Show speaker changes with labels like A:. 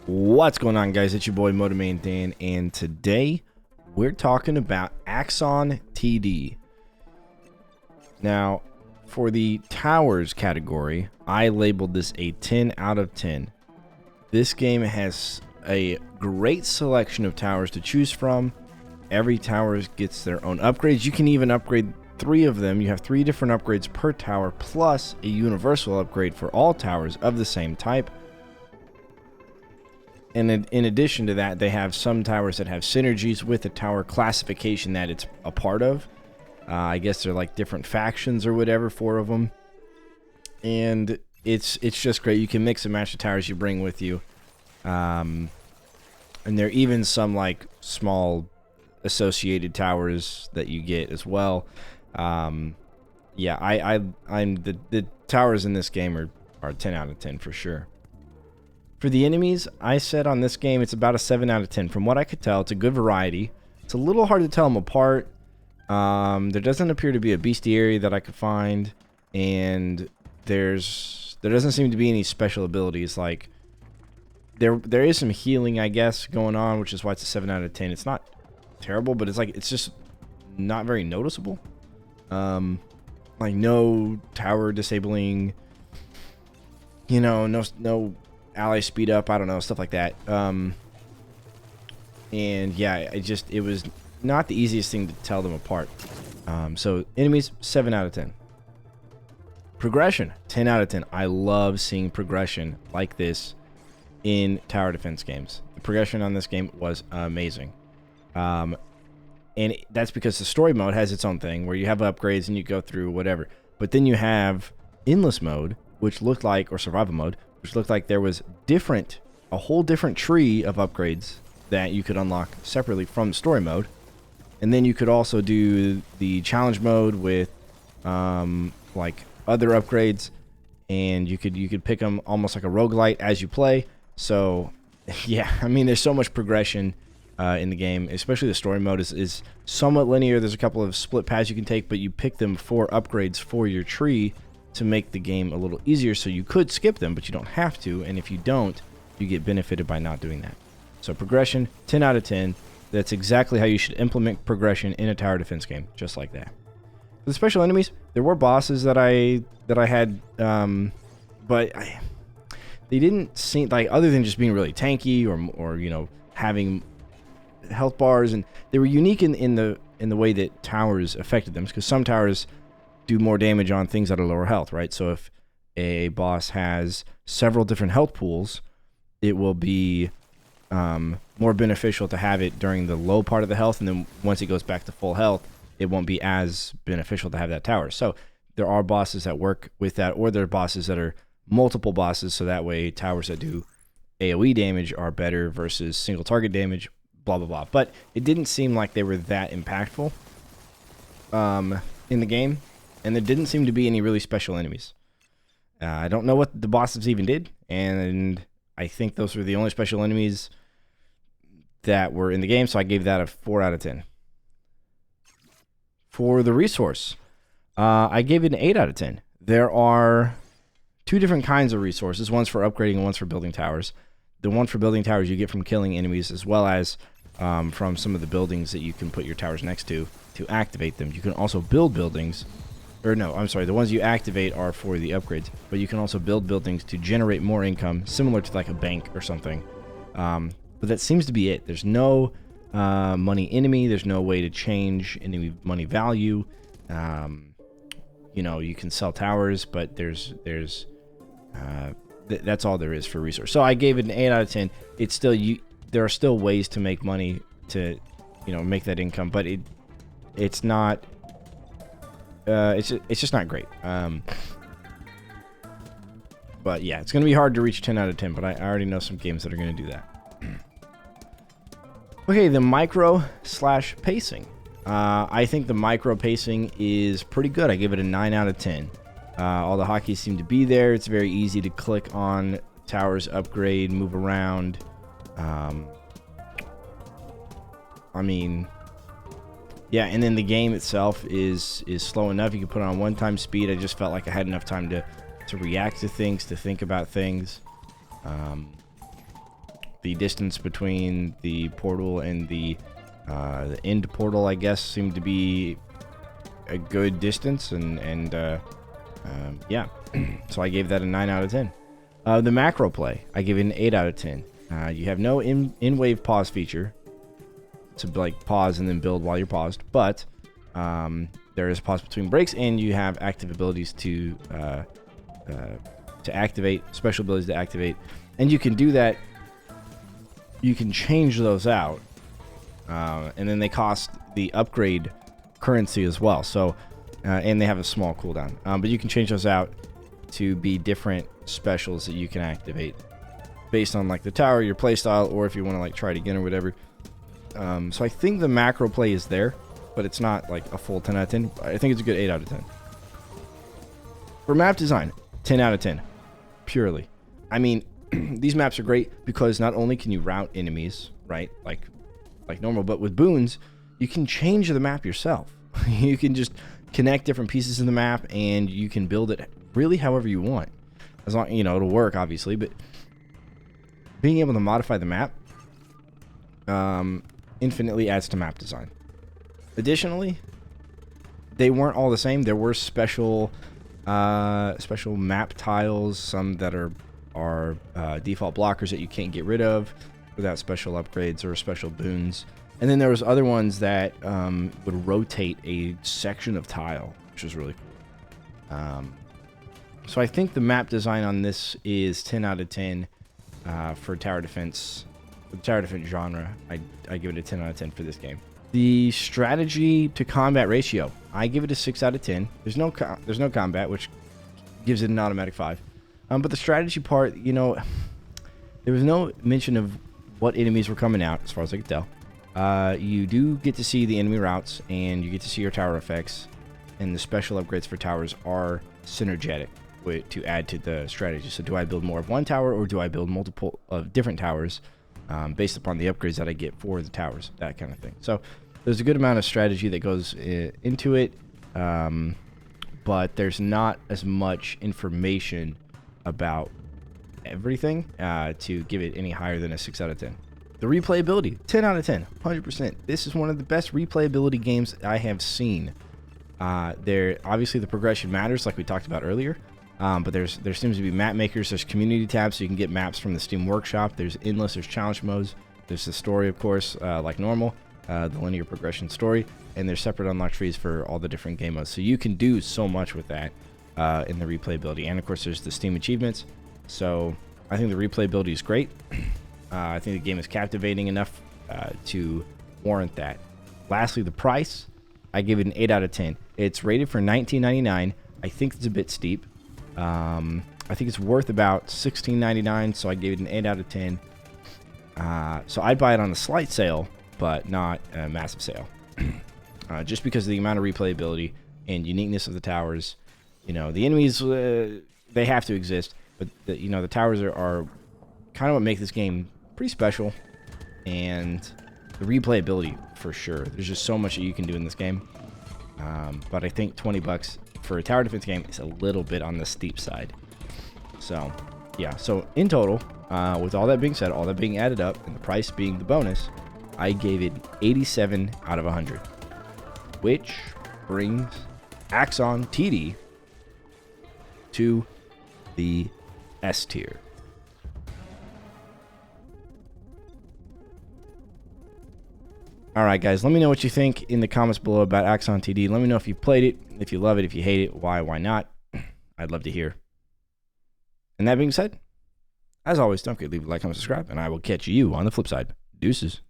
A: What's going on, guys? It's your boy Motomain Dan, and today we're talking about Axon TD. Now, for the towers category, I labeled this a 10 out of 10. This game has a great selection of towers to choose from. Every tower gets their own upgrades. You can even upgrade 3 of them. You have 3 different upgrades per tower, plus a universal upgrade for all towers of the same type. And in addition to that, they have some towers that have synergies with the tower classification that it's a part of. I guess they're like different factions or whatever, 4 of them. And it's just great. You can mix and match the towers you bring with you. And there are even some like small associated towers that you get as well. Yeah, I'm the towers in this game are 10 out of 10 for sure. For the enemies, I said on this game it's about a 7 out of 10. From what I could tell, it's a good variety. It's a little hard to tell them apart. There doesn't appear to be a bestiary that I could find, and there doesn't seem to be any special abilities. Like there is some healing, I guess, going on, which is why it's a 7 out of 10. It's not terrible, but it's just not very noticeable. Like no tower disabling, no ally speed up, I don't know, stuff like that. And yeah, it was not the easiest thing to tell them apart. So enemies, 7 out of 10. Progression, 10 out of 10. I love seeing progression like this in tower defense games. The progression on this game was amazing. And that's because the story mode has its own thing where you have upgrades and you go through whatever. But then you have endless mode, which looked like, or survival mode, which looked like there was a whole different tree of upgrades that you could unlock separately from story mode. And then you could also do the challenge mode with like other upgrades, and you could pick them almost like a roguelite as you play. So yeah, I mean, there's so much progression in the game, especially the story mode is somewhat linear. There's a couple of split paths you can take, but you pick them for upgrades for your tree to make the game a little easier, so you could skip them, but you don't have to, and if you don't, you get benefited by not doing that. So progression, 10 out of 10. That's exactly how you should implement progression in a tower defense game, just like that. For the special enemies, there were bosses that I had, but they didn't seem like, other than just being really tanky or having health bars, and they were unique in the way that towers affected them, because some towers do more damage on things that are lower health, right? So if a boss has several different health pools, it will be more beneficial to have it during the low part of the health, and then once it goes back to full health, it won't be as beneficial to have that tower. So there are bosses that work with that, or there are bosses that are multiple bosses, so that way towers that do AoE damage are better versus single target damage, blah, blah, blah. But it didn't seem like they were that impactful in the game. And there didn't seem to be any really special enemies. I don't know what the bosses even did, and I think those were the only special enemies that were in the game, so I gave that a 4 out of 10. For the resource, I gave it an 8 out of 10. There are 2 different kinds of resources. One's for upgrading and one's for building towers. The one for building towers you get from killing enemies, as well as from some of the buildings that you can put your towers next to activate them. You can also build buildings. Or no, I'm sorry, the ones you activate are for the upgrades, but you can also build buildings to generate more income, similar to like a bank or something. But that seems to be it. There's no money enemy. There's no way to change any money value. You can sell towers, but that's all there is for resource. So I gave it an 8 out of 10. It's still, there are still ways to make money to, make that income, but it's not. It's just not great. But yeah, it's going to be hard to reach 10 out of 10, but I already know some games that are going to do that. Okay, the micro/pacing. I think the micro pacing is pretty good. I give it a 9 out of 10. All the hotkeys seem to be there. It's very easy to click on towers, upgrade, move around. Yeah, and then the game itself is slow enough. You can put it on 1-time speed. I just felt like I had enough time to react to things, to think about things. The distance between the portal and the end portal, I guess, seemed to be a good distance, and yeah. So I gave that a 9 out of 10. The macro play, I give it an 8 out of 10. You have no in-wave pause feature to like pause and then build while you're paused, but there is a pause between breaks, and you have active abilities to activate, special abilities to activate, and you can do that. You can change those out, and then they cost the upgrade currency as well. So, and they have a small cooldown, but you can change those out to be different specials that you can activate based on like the tower, your playstyle, or if you want to like try it again or whatever. So I think the macro play is there, but it's not like a full 10 out of 10. I think it's a good 8 out of 10. For map design, 10 out of 10. Purely. I mean, these maps are great because not only can you route enemies, right, like normal, but with boons, you can change the map yourself. You can just connect different pieces of the map, and you can build it really however you want. As long, you know, it'll work, obviously, but being able to modify the map infinitely adds to map design. Additionally, they weren't all the same. There were special map tiles, some that are default blockers that you can't get rid of without special upgrades or special boons. And then there was other ones that would rotate a section of tile, which was really cool. So I think the map design on this is 10 out of 10 for tower defense. For the tower defense genre, I give it a 10 out of 10 for this game. The strategy to combat ratio, I give it a 6 out of 10. There's no combat, which gives it an automatic 5. But the strategy part, you know, there was no mention of what enemies were coming out, as far as I could tell. You do get to see the enemy routes, and you get to see your tower effects, and the special upgrades for towers are synergetic to add to the strategy. So do I build more of one tower, or do I build multiple of different towers based upon the upgrades that I get for the towers, that kind of thing. So there's a good amount of strategy that goes into it, but there's not as much information about everything to give it any higher than a 6 out of 10. The replayability, 10 out of 10, 100%. This is one of the best replayability games I have seen. Obviously the progression matters, like we talked about earlier, but there seems to be map makers. There's community tabs, so you can get maps from the Steam Workshop. There's endless, there's challenge modes. There's the story, of course, like normal, the linear progression story, and there's separate unlock trees for all the different game modes. So you can do so much with that in the replayability. And of course, there's the Steam achievements. So I think the replayability is great. I think the game is captivating enough to warrant that. Lastly, the price, I give it an 8 out of 10. It's rated for $19.99. I think it's a bit steep. I think it's worth about $16.99, so I gave it an 8 out of 10. So I'd buy it on a slight sale, but not a massive sale. Just because of the amount of replayability and uniqueness of the towers. You know, the enemies, they have to exist, but the towers are kind of what make this game pretty special, and the replayability for sure. There's just so much that you can do in this game, but I think $20 for a tower defense game is a little bit on the steep side. So yeah, so in total, with all that being said, all that being added up, and the price being the bonus, I gave it 87 out of 100, which brings Axon TD to the S tier. All right, guys, let me know what you think in the comments below about Axon TD. Let me know if you played it, if you love it, if you hate it, why not. I'd love to hear. And that being said, as always, don't forget to leave a like, comment, subscribe, and I will catch you on the flip side. Deuces.